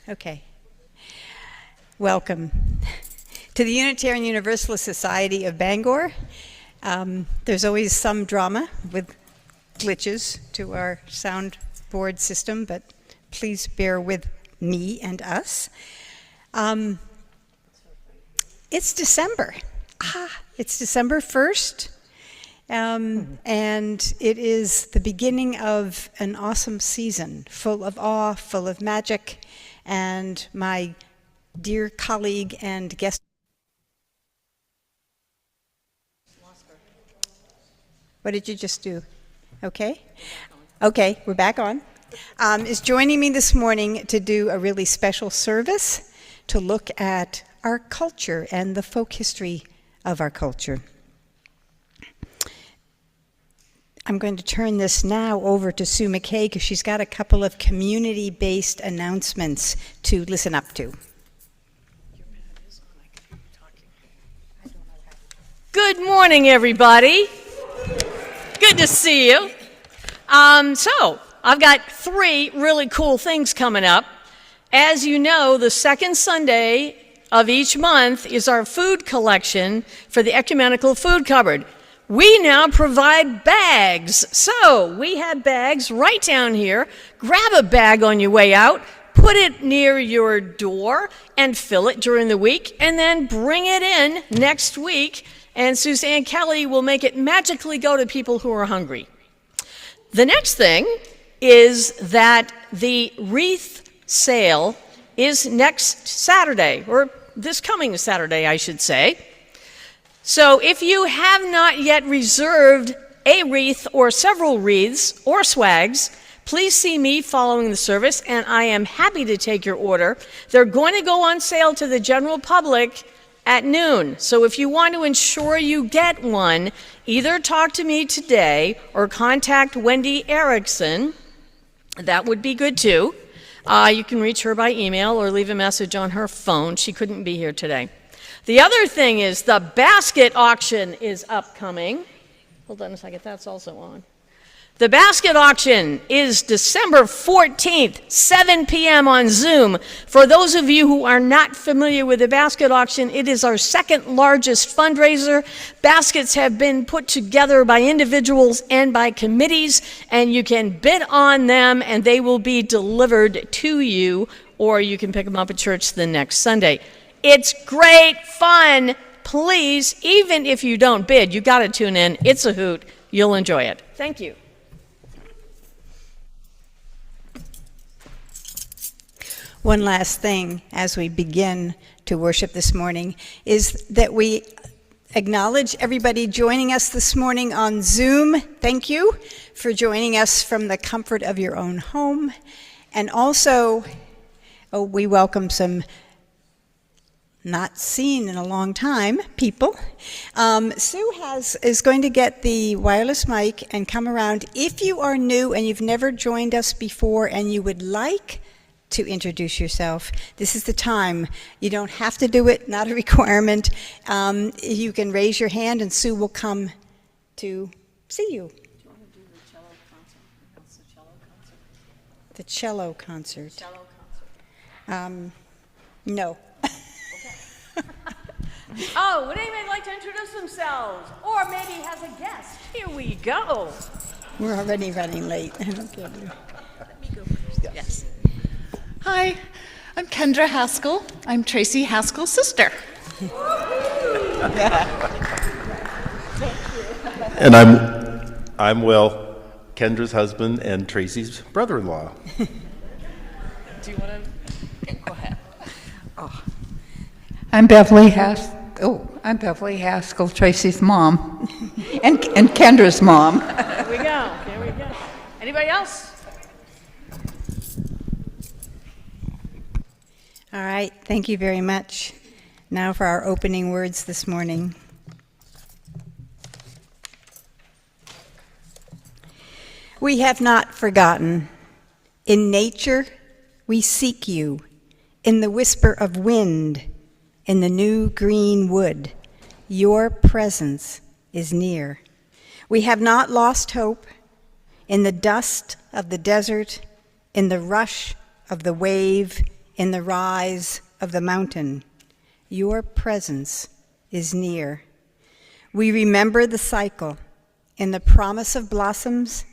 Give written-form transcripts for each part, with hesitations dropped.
Okay. Welcome to the Unitarian Universalist Society of Bangor. There's always some drama with glitches to our soundboard system, but please bear with me and us. It's December. It's December 1st. And it is the beginning of an awesome season, full of awe, full of magic, and my dear colleague and guest. What did you just do? Okay. Okay, we're back on. Is joining me this morning to do a really special service to look at our culture and the folk history of our culture. I'm going to turn this now over to Sue McKay because she's got a couple of community-based announcements to listen up to. Good morning, everybody. Good to see you. So, I've got 3 really cool things coming up. As you know, the second Sunday of each month is our food collection for the Ecumenical Food Cupboard. We now provide bags. So we have bags right down here. Grab a bag on your way out, put it near your door, and fill it during the week, and then bring it in next week, and Suzanne Kelly will make it magically go to people who are hungry. The next thing is that the wreath sale is next Saturday, or this coming Saturday, I should say. So if you have not yet reserved a wreath or several wreaths or swags, please see me following the service, and I am happy to take your order. They're going to go on sale to the general public at noon. So if you want to ensure you get one, either talk to me today or contact Wendy Erickson. That would be good too. You can reach her by email or leave a message on her phone. She couldn't be here today. The other thing is the basket auction is upcoming. Hold on a second, that's also on. The basket auction is December 14th, 7 p.m. on Zoom. For those of you who are not familiar with the basket auction, it is our second largest fundraiser. Baskets have been put together by individuals and by committees, and you can bid on them and they will be delivered to you, or you can pick them up at church the next Sunday. It's great fun. Please, even if you don't bid, you got to tune in. It's a hoot. You'll enjoy it. Thank you. One last thing as we begin to worship this morning is that we acknowledge everybody joining us this morning on Zoom. Thank you for joining us from the comfort of your own home. And also, we welcome some not seen in a long time people. Sue is going to get the wireless mic and come around. If you are new and you've never joined us before and you would like to introduce yourself, this is the time. You don't have to do it, not a requirement. You can raise your hand and Sue will come to see you. Do you want to do the cello concert? What's the cello concert? The cello concert. Cello concert. No. Oh, would anybody like to introduce themselves? Or maybe has a guest? Here we go. We're already running late. I don't care. Let me go first. Yes. Hi, I'm Kendra Haskell. I'm Tracy Haskell's sister. And I'm Will, Kendra's husband and Tracy's brother-in-law. Do you want to? Go ahead. Oh. I'm Beverly Haskell, Tracy's mom, and Kendra's mom. There we go. There we go. Anybody else? All right, thank you very much. Now for our opening words this morning. We have not forgotten. In nature, we seek you. In the whisper of wind, in the new green wood, your presence is near. We have not lost hope. In the dust of the desert, in the rush of the wave, in the rise of the mountain. Your presence is near. We remember the cycle in the promise of blossoms,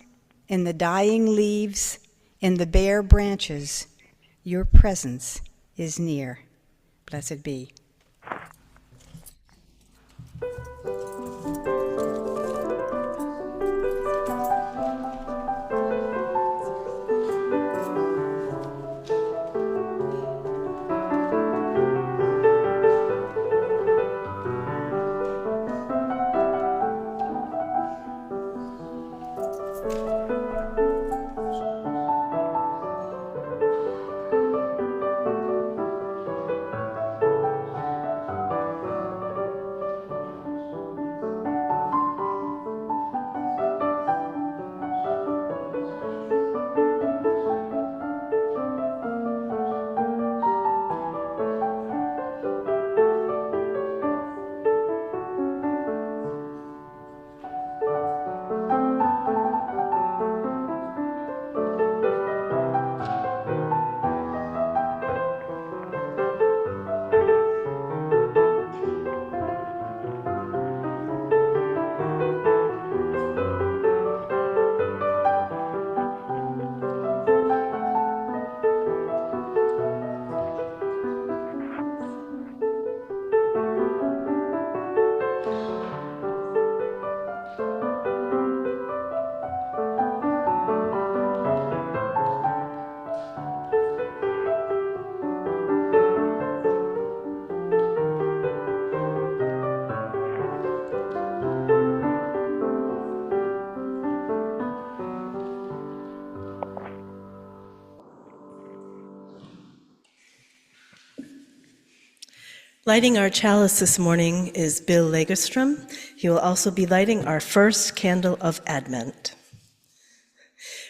in the dying leaves, in the bare branches. Your presence is near. Blessed be. Lighting our chalice this morning is Bill Lagerstrom. He will also be lighting our first candle of Advent.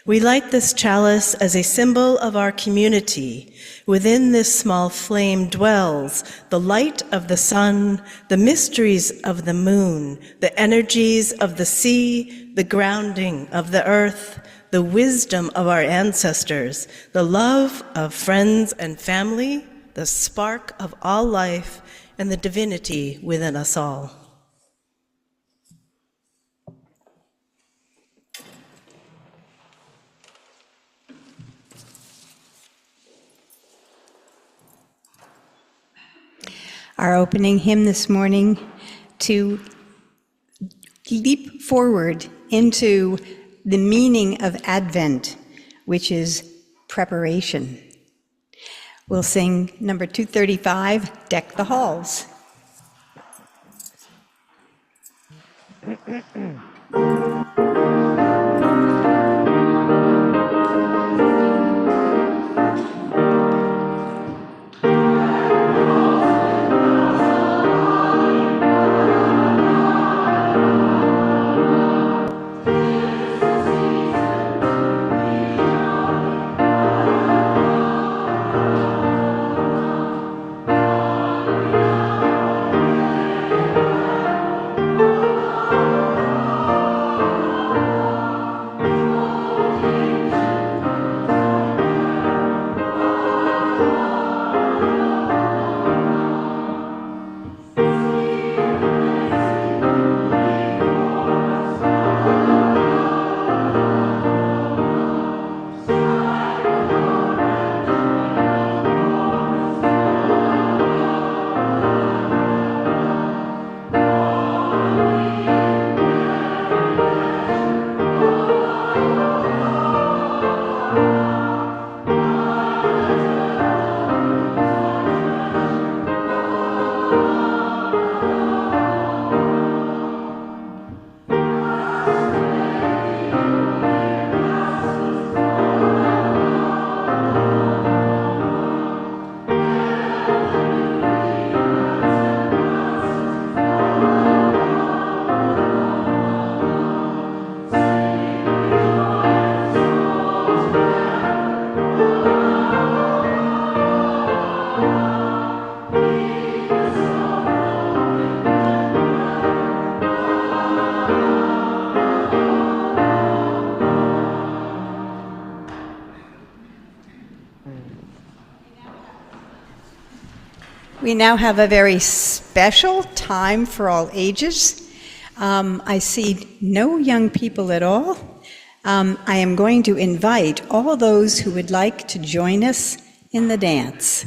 We light this chalice as a symbol of our community. Within this small flame dwells the light of the sun, the mysteries of the moon, the energies of the sea, the grounding of the earth, the wisdom of our ancestors, the love of friends and family, the spark of all life, and the divinity within us all. Our opening hymn this morning to leap forward into the meaning of Advent, which is preparation. We'll sing number 235, Deck the Halls. We now have a very special time for all ages. I see no young people at all. I am going to invite all those who would like to join us in the dance.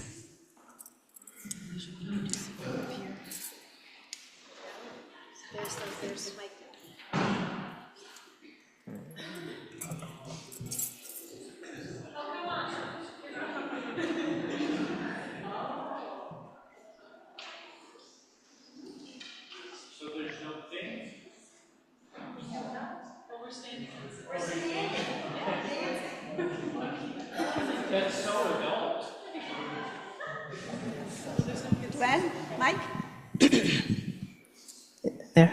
Glenn, Mike? There.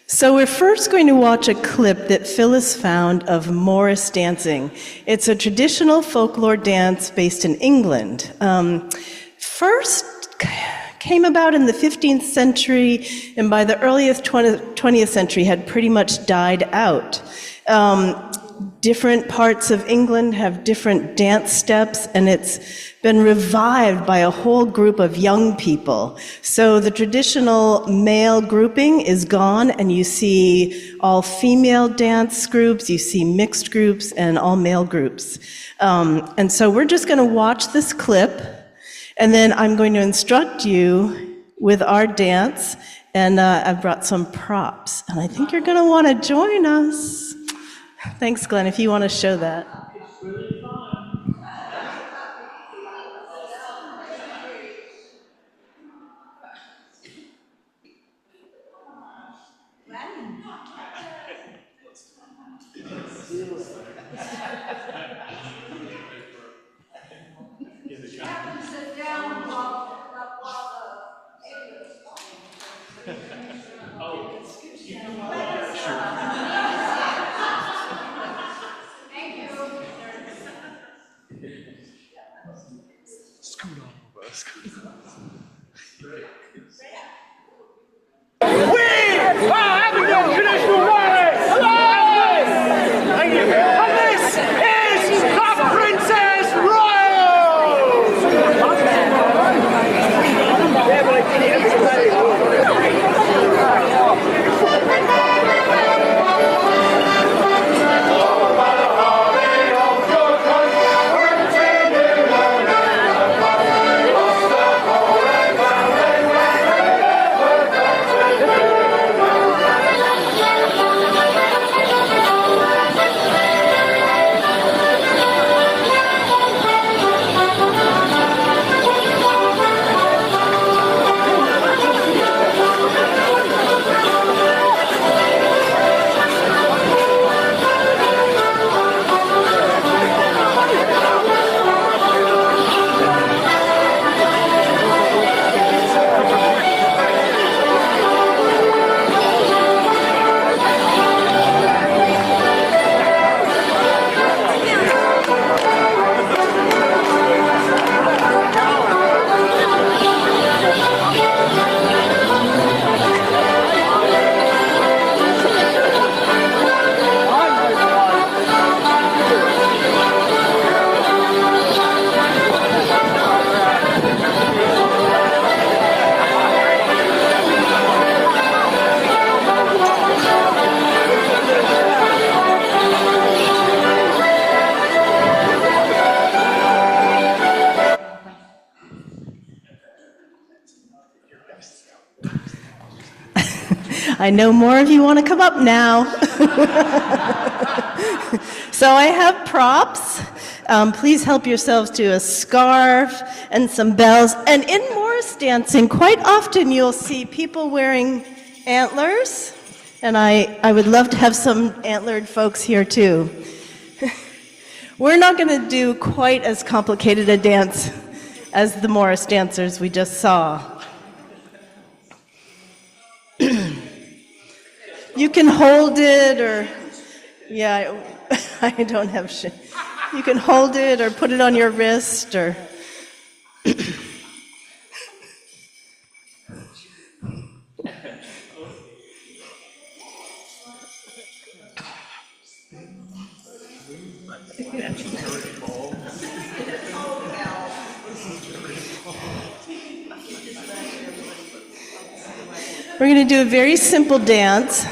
So we're first going to watch a clip that Phyllis found of Morris dancing. It's a traditional folklore dance based in England. First came about in the 15th century, and by the earliest 20th century had pretty much died out. Different parts of England have different dance steps, and it's been revived by a whole group of young people. So the traditional male grouping is gone, and you see all female dance groups, you see mixed groups, and all male groups. And so we're just going to watch this clip, and then I'm going to instruct you with our dance, and I've brought some props, and I think you're going to want to join us. Thanks, Glenn, if you want to show that. It's really fun. I know more of you want to come up now. So I have props. Please help yourselves to a scarf and some bells. And in Morris dancing, quite often you'll see people wearing antlers. And I would love to have some antlered folks here too. We're not going to do quite as complicated a dance as the Morris dancers we just saw. You can hold it, or, yeah, I don't have shit. You can hold it or put it on your wrist, or. We're going to do a very simple dance.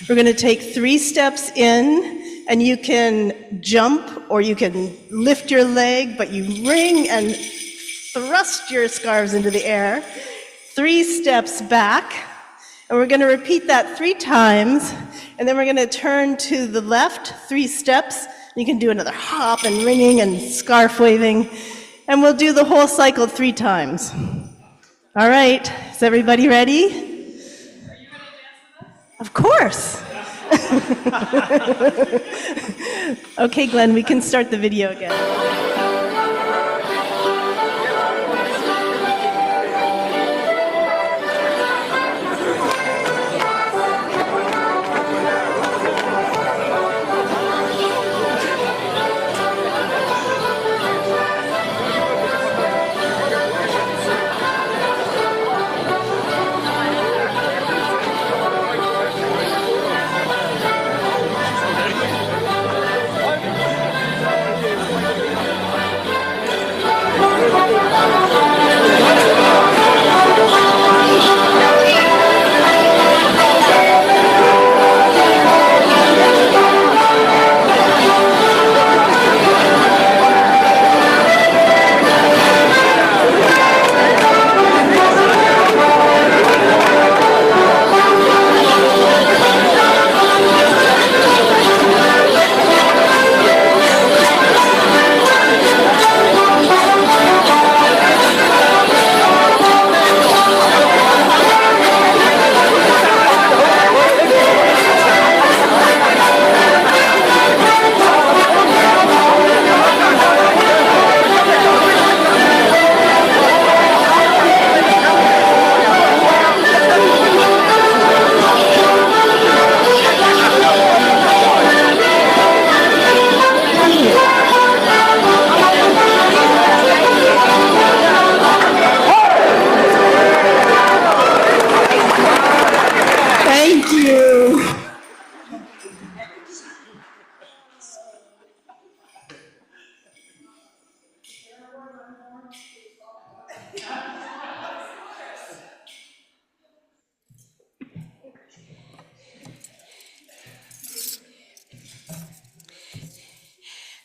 We're going to take 3 steps in, and you can jump or you can lift your leg, but you ring and thrust your scarves into the air. 3 steps back, and we're going to repeat that 3 times, and then we're going to turn to the left 3 steps. You can do another hop and ringing and scarf waving, and we'll do the whole cycle 3 times. All right, is everybody ready? Are you going to dance with us? Of course. Okay, Glenn, we can start the video again.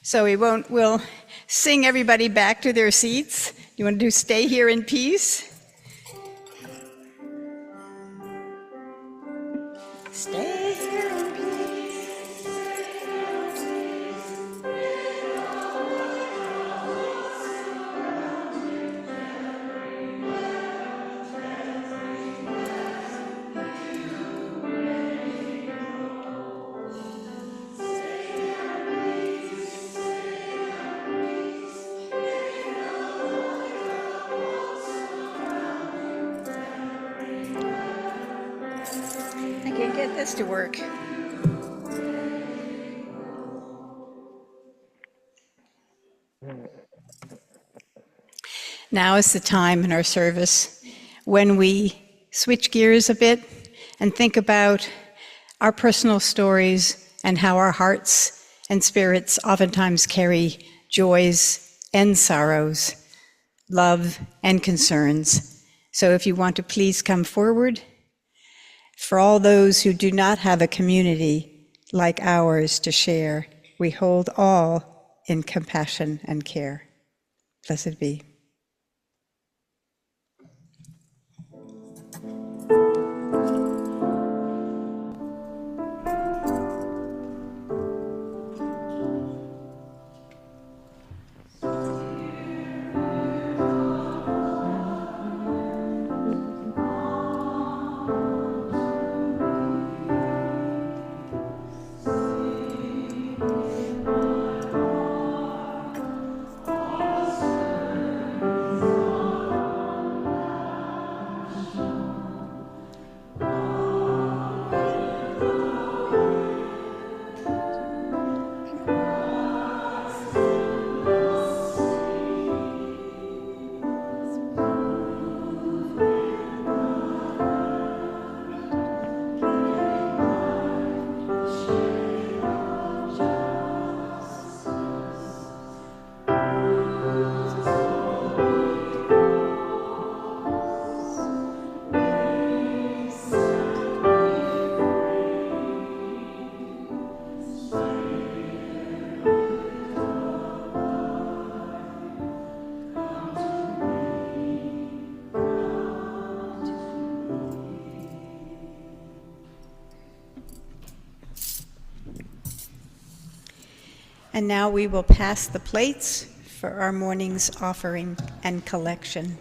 So we'll sing everybody back to their seats. You want to do Stay Here in Peace? Stay here in peace. I can't get this to work. Now is the time in our service when we switch gears a bit and think about our personal stories and how our hearts and spirits oftentimes carry joys and sorrows, love and concerns. So if you want to please come forward. For all those who do not have a community like ours to share, we hold all in compassion and care. Blessed be. And now we will pass the plates for our morning's offering and collection.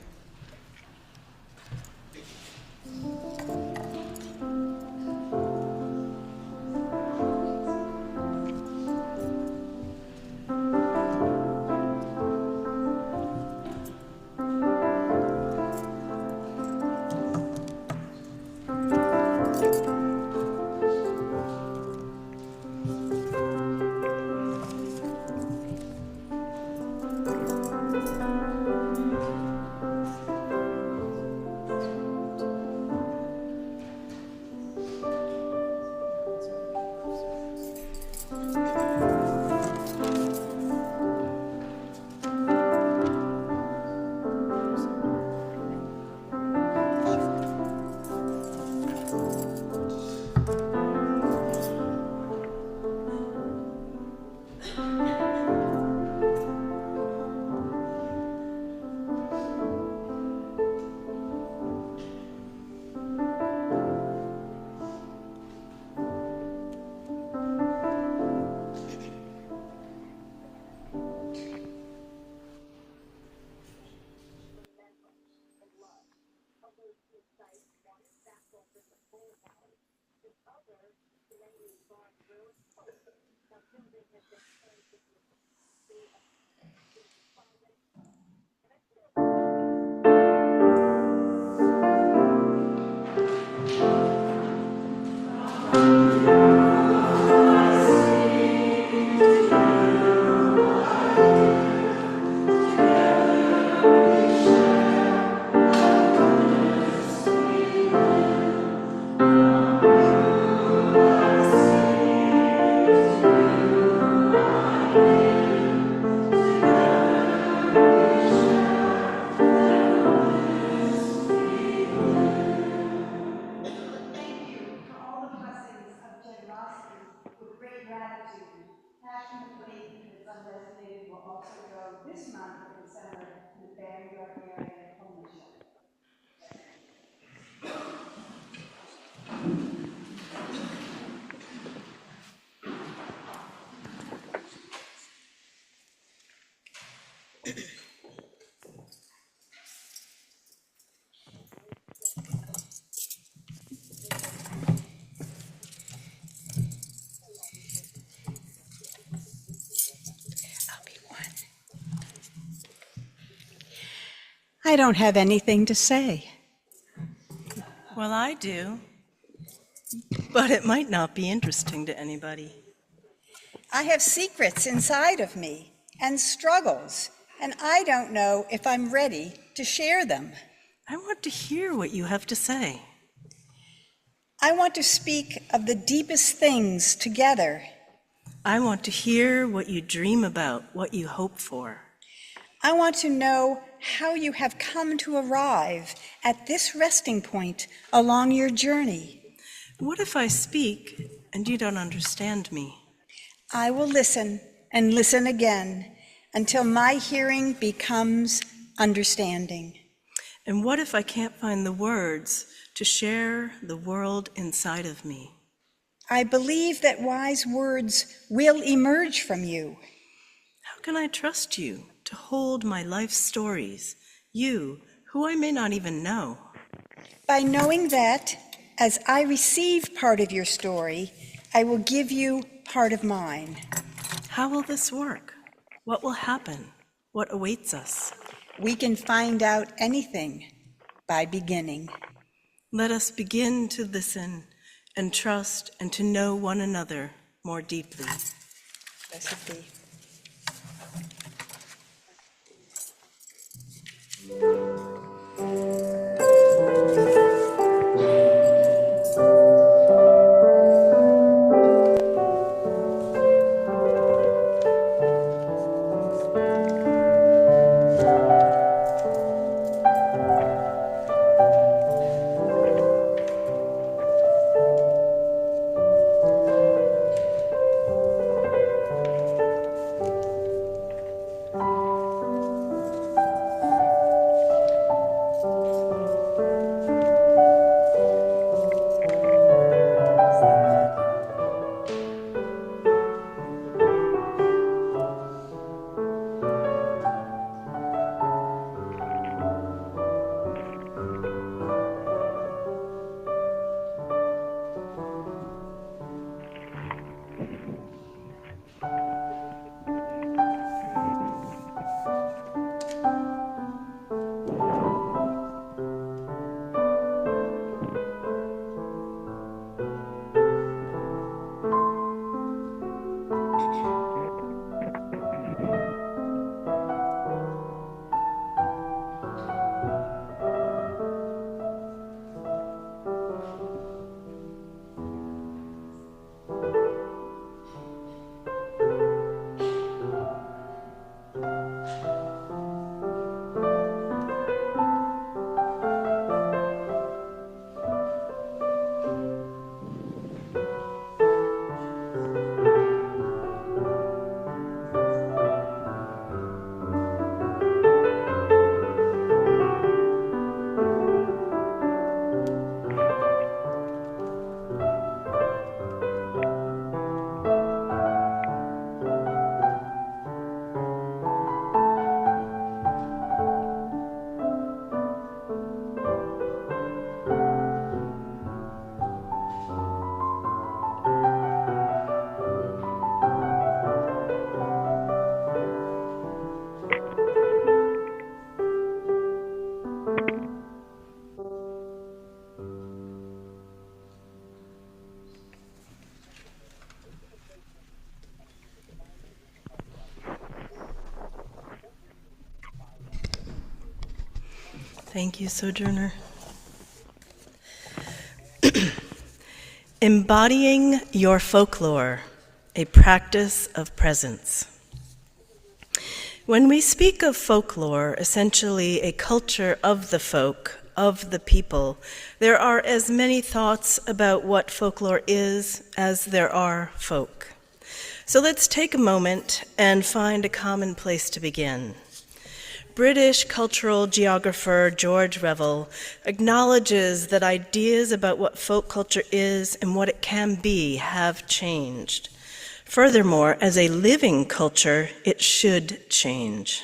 I don't have anything to say. Well, I do, but it might not be interesting to anybody. I have secrets inside of me and struggles, and I don't know if I'm ready to share them. I want to hear what you have to say. I want to speak of the deepest things together. I want to hear what you dream about, what you hope for. I want to know how you have come to arrive at this resting point along your journey. What if I speak and you don't understand me? I will listen and listen again until my hearing becomes understanding. And what if I can't find the words to share the world inside of me? I believe that wise words will emerge from you. How can I trust you to hold my life stories, you who I may not even know? By knowing that, as I receive part of your story, I will give you part of mine. How will this work? What will happen? What awaits us? We can find out anything by beginning. Let us begin to listen and trust and to know one another more deeply. Blessed be. Thank you, Sojourner. Embodying your folklore, a practice of presence. When we speak of folklore, essentially a culture of the folk, of the people, there are as many thoughts about what folklore is as there are folk. So let's take a moment and find a common place to begin. British cultural geographer George Revel acknowledges that ideas about what folk culture is and what it can be have changed. Furthermore, as a living culture, it should change.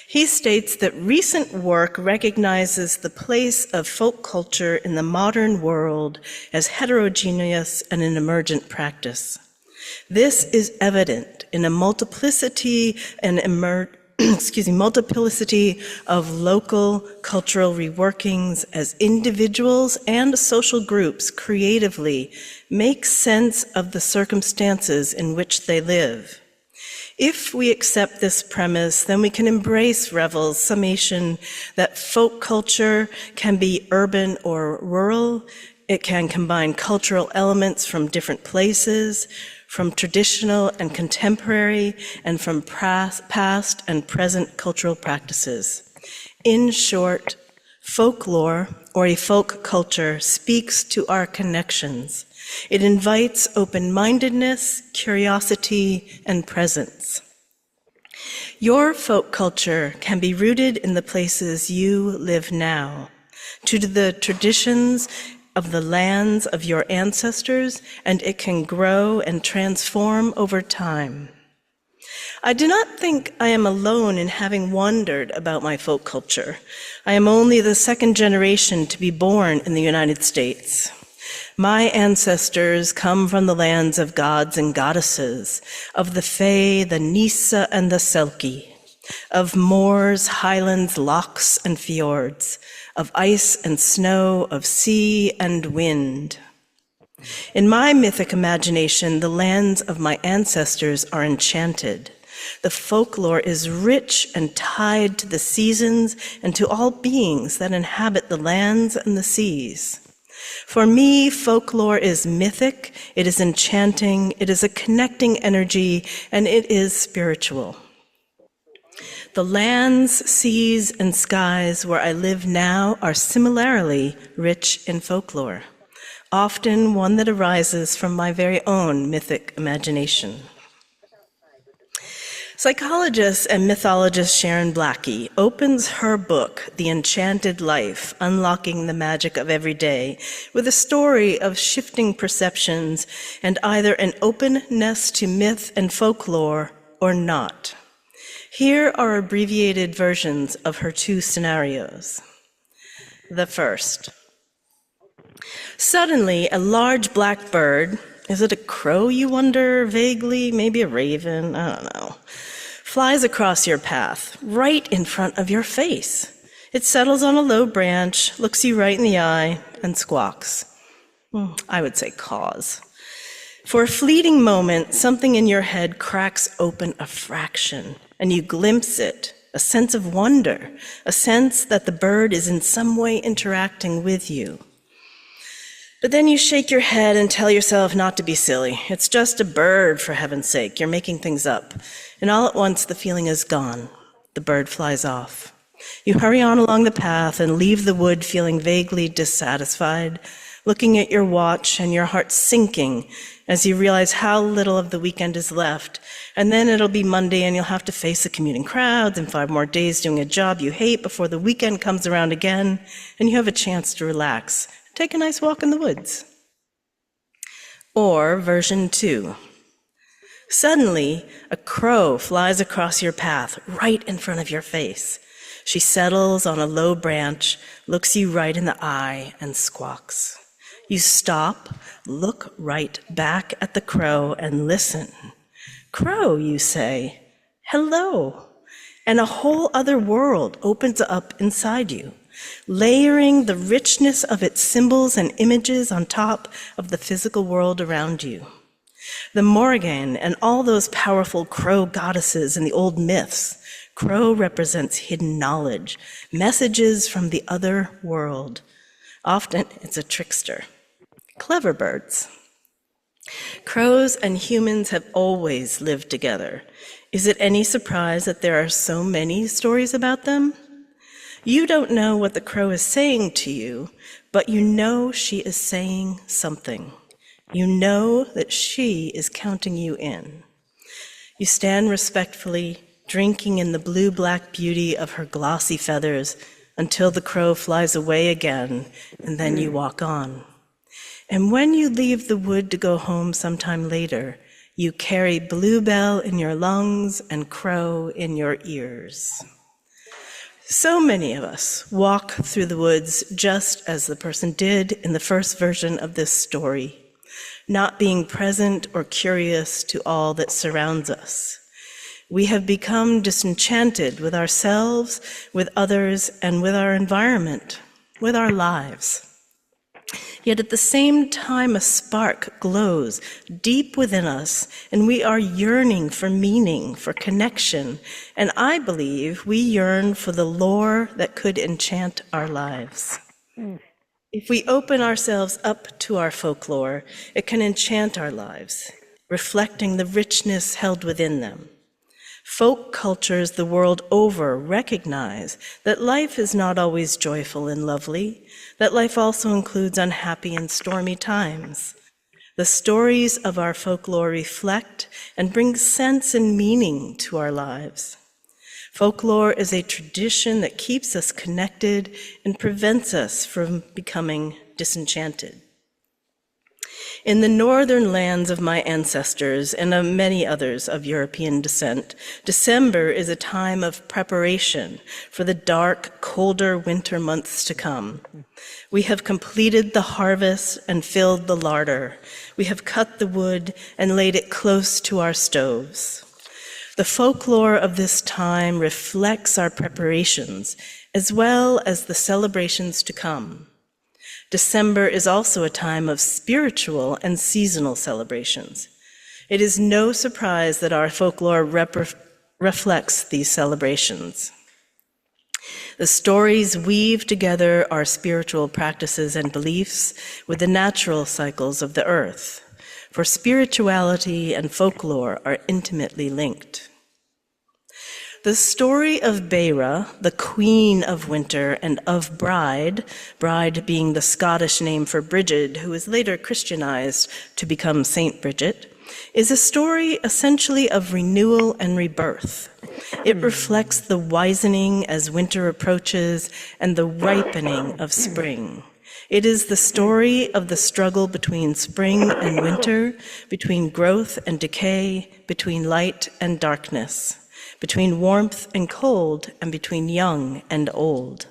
He states that recent work recognizes the place of folk culture in the modern world as heterogeneous and an emergent practice. This is evident in a multiplicity of local cultural reworkings as individuals and social groups creatively make sense of the circumstances in which they live. If we accept this premise, then we can embrace Revel's summation that folk culture can be urban or rural. It can combine cultural elements from different places, from traditional and contemporary, and from past and present cultural practices. In short, folklore, or a folk culture, speaks to our connections. It invites open-mindedness, curiosity, and presence. Your folk culture can be rooted in the places you live now, to the traditions of the lands of your ancestors, and it can grow and transform over time. I do not think I am alone in having wondered about my folk culture. I am only the second generation to be born in the United States. My ancestors come from the lands of gods and goddesses, of the Fae, the Nisa, and the Selkie, of moors, highlands, lochs, and fjords, of ice and snow, of sea and wind. In my mythic imagination, the lands of my ancestors are enchanted. The folklore is rich and tied to the seasons and to all beings that inhabit the lands and the seas. For me, folklore is mythic, it is enchanting, it is a connecting energy, and it is spiritual. The lands, seas, and skies where I live now are similarly rich in folklore, often one that arises from my very own mythic imagination. Psychologist and mythologist Sharon Blackie opens her book, The Enchanted Life, Unlocking the Magic of Every Day, with a story of shifting perceptions and either an openness to myth and folklore or not. Here are abbreviated versions of her two scenarios. The first. Suddenly, a large black bird, is it a crow, you wonder, vaguely, maybe a raven, I don't know, flies across your path, right in front of your face. It settles on a low branch, looks you right in the eye, and squawks. I would say caws. For a fleeting moment, something in your head cracks open a fraction, and you glimpse it, a sense of wonder, a sense that the bird is in some way interacting with you. But then you shake your head and tell yourself not to be silly. It's just a bird, for heaven's sake. You're making things up. And all at once, the feeling is gone. The bird flies off. You hurry on along the path and leave the wood feeling vaguely dissatisfied, looking at your watch and your heart sinking as you realize how little of the weekend is left. And then it'll be Monday and you'll have to face the commuting crowds and 5 more days doing a job you hate before the weekend comes around again and you have a chance to relax. Take a nice walk in the woods. Or version 2. Suddenly, a crow flies across your path, right in front of your face. She settles on a low branch, looks you right in the eye, and squawks. You stop, look right back at the crow, and listen. Crow, you say, hello. And a whole other world opens up inside you, layering the richness of its symbols and images on top of the physical world around you. The Morrigan and all those powerful crow goddesses in the old myths, Crow represents hidden knowledge, messages from the other world. Often it's a trickster. Clever birds. Crows and humans have always lived together. Is it any surprise that there are so many stories about them? You don't know what the crow is saying to you, but you know she is saying something. You know that she is counting you in. You stand respectfully, drinking in the blue-black beauty of her glossy feathers until the crow flies away again, and then you walk on. And when you leave the wood to go home sometime later, you carry bluebell in your lungs and crow in your ears. So many of us walk through the woods just as the person did in the first version of this story, not being present or curious to all that surrounds us. We have become disenchanted with ourselves, with others, and with our environment, with our lives. Yet at the same time, a spark glows deep within us, and we are yearning for meaning, for connection, and I believe we yearn for the lore that could enchant our lives. If we open ourselves up to our folklore, it can enchant our lives, reflecting the richness held within them. Folk cultures the world over recognize that life is not always joyful and lovely, that life also includes unhappy and stormy times. The stories of our folklore reflect and bring sense and meaning to our lives. Folklore is a tradition that keeps us connected and prevents us from becoming disenchanted. In the northern lands of my ancestors and of many others of European descent, December is a time of preparation for the dark, colder winter months to come. We have completed the harvest and filled the larder. We have cut the wood and laid it close to our stoves. The folklore of this time reflects our preparations as well as the celebrations to come. December is also a time of spiritual and seasonal celebrations. It is no surprise that our folklore reflects these celebrations. The stories weave together our spiritual practices and beliefs with the natural cycles of the earth, for spirituality and folklore are intimately linked. The story of Beira, the queen of winter, and of Bride, Bride being the Scottish name for Bridget, who was later Christianized to become Saint Bridget, is a story essentially of renewal and rebirth. It reflects the wisening as winter approaches and the ripening of spring. It is the story of the struggle between spring and winter, between growth and decay, between light and darkness, between warmth and cold, and between young and old.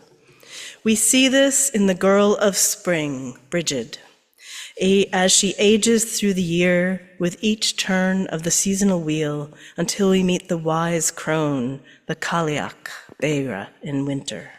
We see this in the girl of spring, Bridget, as she ages through the year with each turn of the seasonal wheel until we meet the wise crone, the Cailleach, Beira, in winter.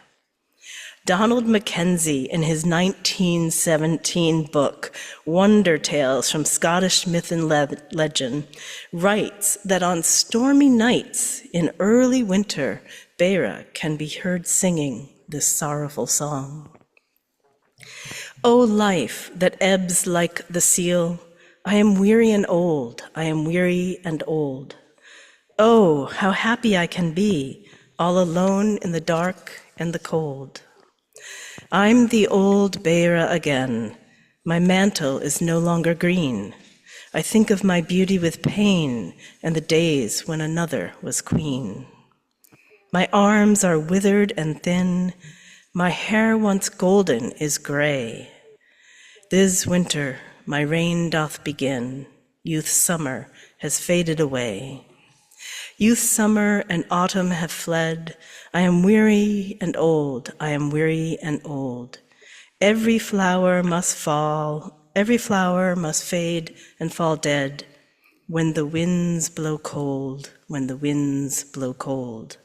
Donald Mackenzie, in his 1917 book, Wonder Tales from Scottish Myth and Legend, writes that on stormy nights in early winter, Beira can be heard singing this sorrowful song. O life that ebbs like the seal, I am weary and old, I am weary and old. Oh, how happy I can be, all alone in the dark and the cold. I'm the old Beira again. My mantle is no longer green. I think of my beauty with pain and the days when another was queen. My arms are withered and thin. My hair once golden is gray. This winter my reign doth begin. Youth's summer has faded away. Youth, summer, and autumn have fled. I am weary and old, I am weary and old. Every flower must fall, every flower must fade and fall dead when the winds blow cold, when the winds blow cold.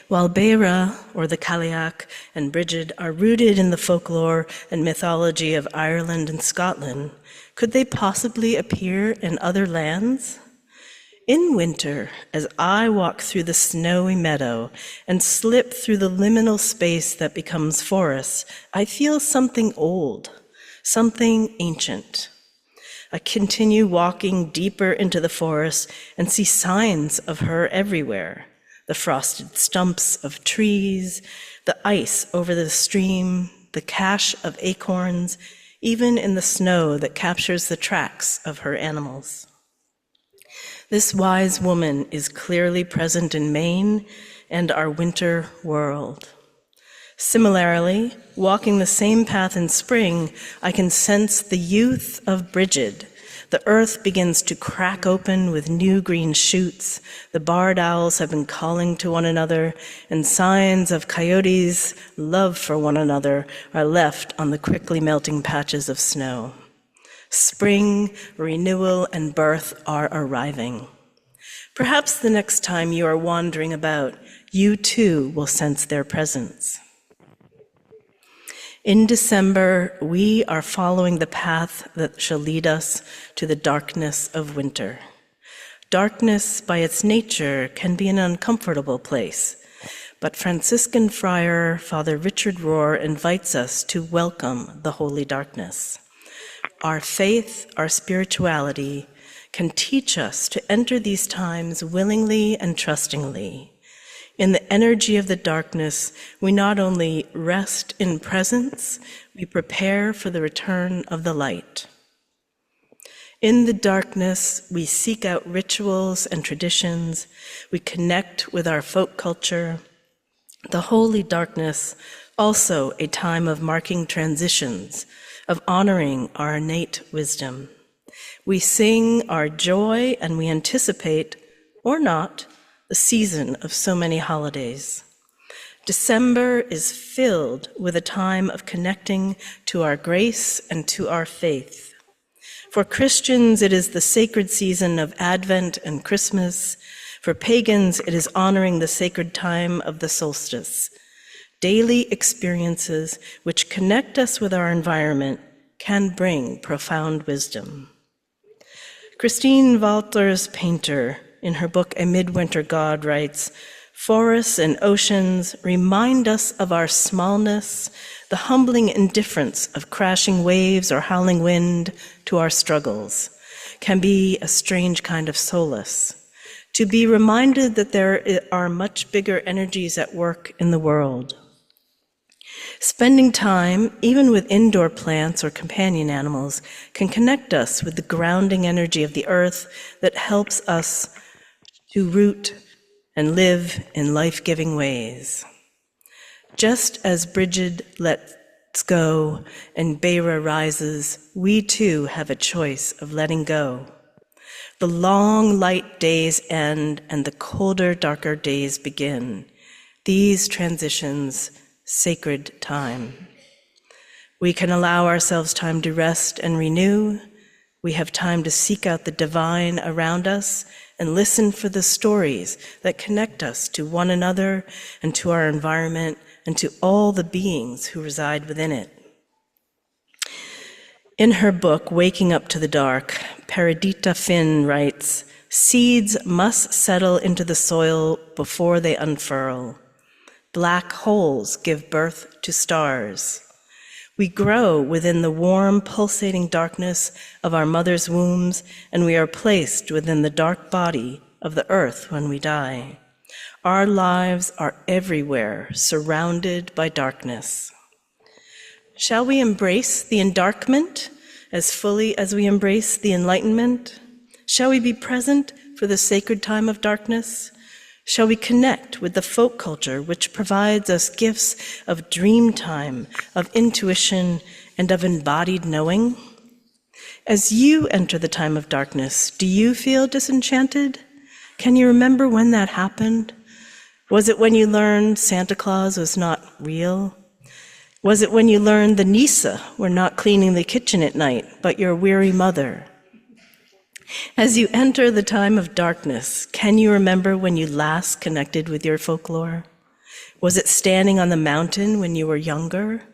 While Beira, or the Cailleach, and Bridget are rooted in the folklore and mythology of Ireland and Scotland, could they possibly appear in other lands? In winter, as I walk through the snowy meadow and slip through the liminal space that becomes forest, I feel something old, something ancient. I continue walking deeper into the forest and see signs of her everywhere. The frosted stumps of trees, the ice over the stream, the cache of acorns, even in the snow that captures the tracks of her animals. This wise woman is clearly present in Maine and our winter world. Similarly, walking the same path in spring, I can sense the youth of Bridget. The earth begins to crack open with new green shoots. The barred owls have been calling to one another, and signs of coyotes' love for one another are left on the quickly melting patches of snow. Spring, renewal, and birth are arriving. Perhaps the next time you are wandering about, you too will sense their presence. In December, we are following the path that shall lead us to the darkness of winter. Darkness, by its nature, can be an uncomfortable place, but Franciscan friar Father Richard Rohr invites us to welcome the holy darkness. Our faith, our spirituality, can teach us to enter these times willingly and trustingly. In the energy of the darkness, we not only rest in presence, we prepare for the return of the light. In the darkness, we seek out rituals and traditions, we connect with our folk culture. The holy darkness, also a time of marking transitions, of honoring our innate wisdom. We sing our joy and we anticipate, or not, the season of so many holidays. December is filled with a time of connecting to our grace and to our faith. For Christians, it is the sacred season of Advent and Christmas. For pagans, it is honoring the sacred time of the solstice. Daily experiences which connect us with our environment can bring profound wisdom. Christine Walters Painter, in her book A Midwinter God, writes, "Forests and oceans remind us of our smallness, the humbling indifference of crashing waves or howling wind to our struggles can be a strange kind of solace. To be reminded that there are much bigger energies at work in the world. Spending time, even with indoor plants or companion animals, can connect us with the grounding energy of the earth that helps us to root and live in life-giving ways. Just as Bridget lets go and Beira rises, we too have a choice of letting go. The long light days end and the colder, darker days begin. These transitions, sacred time. We can allow ourselves time to rest and renew. We have time to seek out the divine around us and listen for the stories that connect us to one another and to our environment and to all the beings who reside within it. In her book, Waking Up to the Dark, Perdita Finn writes, "Seeds must settle into the soil before they unfurl. Black holes give birth to stars. We grow within the warm, pulsating darkness of our mother's wombs, and we are placed within the dark body of the earth when we die. Our lives are everywhere, surrounded by darkness. Shall we embrace the endarkment as fully as we embrace the enlightenment? Shall we be present for the sacred time of darkness? Shall we connect with the folk culture which provides us gifts of dream time, of intuition, and of embodied knowing? As you enter the time of darkness, do you feel disenchanted? Can you remember when that happened? Was it when you learned Santa Claus was not real? Was it when you learned the Nisa were not cleaning the kitchen at night, but your weary mother? As you enter the time of darkness, can you remember when you last connected with your folklore? Was it standing on the mountain when you were younger?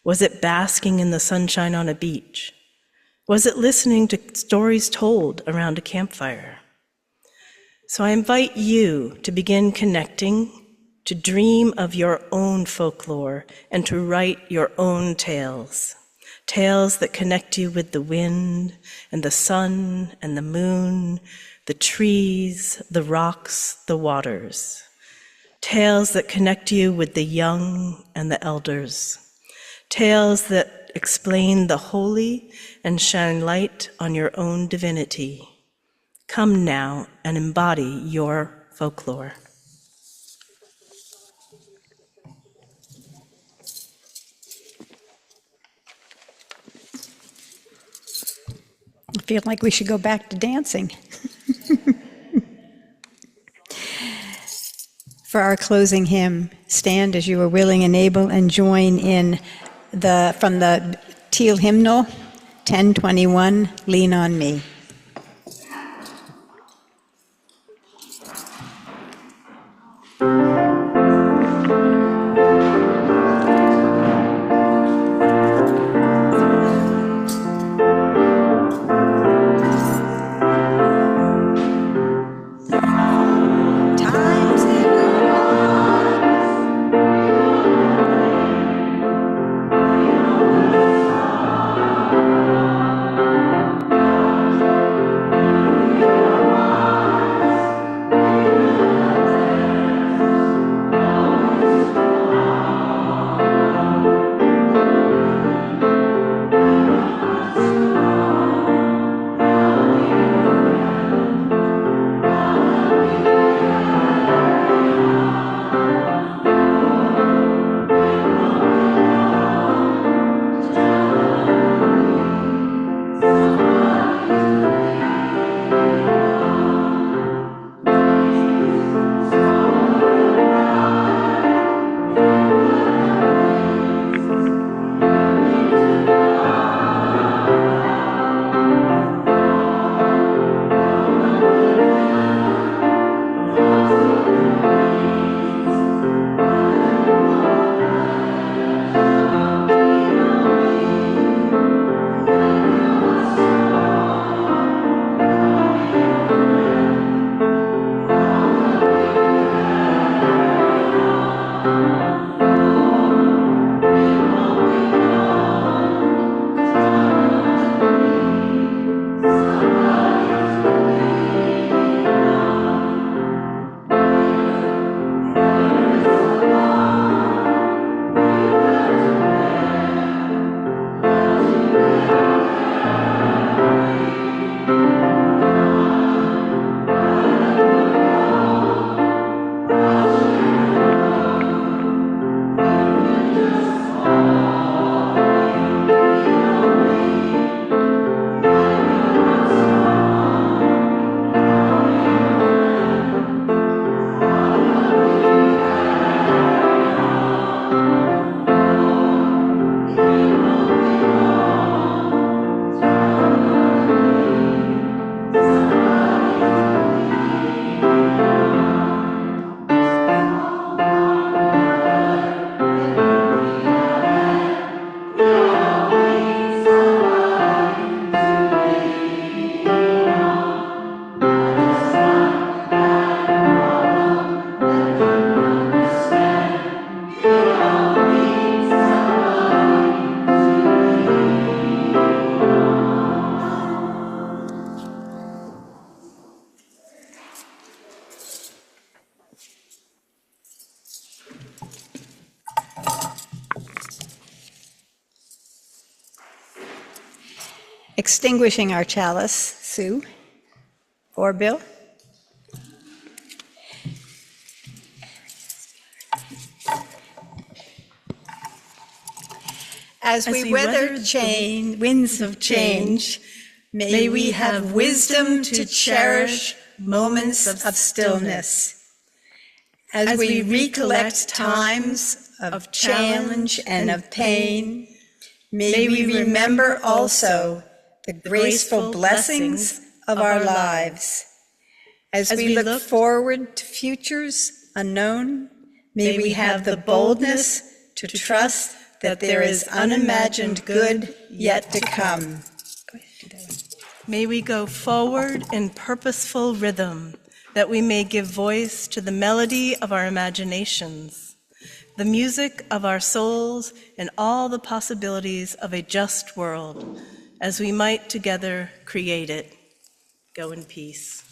Was it basking in the sunshine on a beach? Was it listening to stories told around a campfire? So I invite you to begin connecting, to dream of your own folklore, and to write your own tales. Tales that connect you with the wind, and the sun, and the moon, the trees, the rocks, the waters. Tales that connect you with the young and the elders. Tales that explain the holy and shine light on your own divinity. Come now and embody your folklore. I feel like we should go back to dancing. For our closing hymn, stand as you are willing and able and join in from the Teal hymnal, 1021, Lean on Me. Extinguishing our chalice, Sue or Bill. As we weather winds of change, may we have wisdom to cherish moments of stillness. As we recollect times of challenge and of pain, may we remember also the graceful blessings of our lives. As we look forward to futures unknown, may we have the boldness to trust that there is unimagined good yet to come. May we go forward in purposeful rhythm, that we may give voice to the melody of our imaginations, the music of our souls, and all the possibilities of a just world, as we might together create it. Go in peace.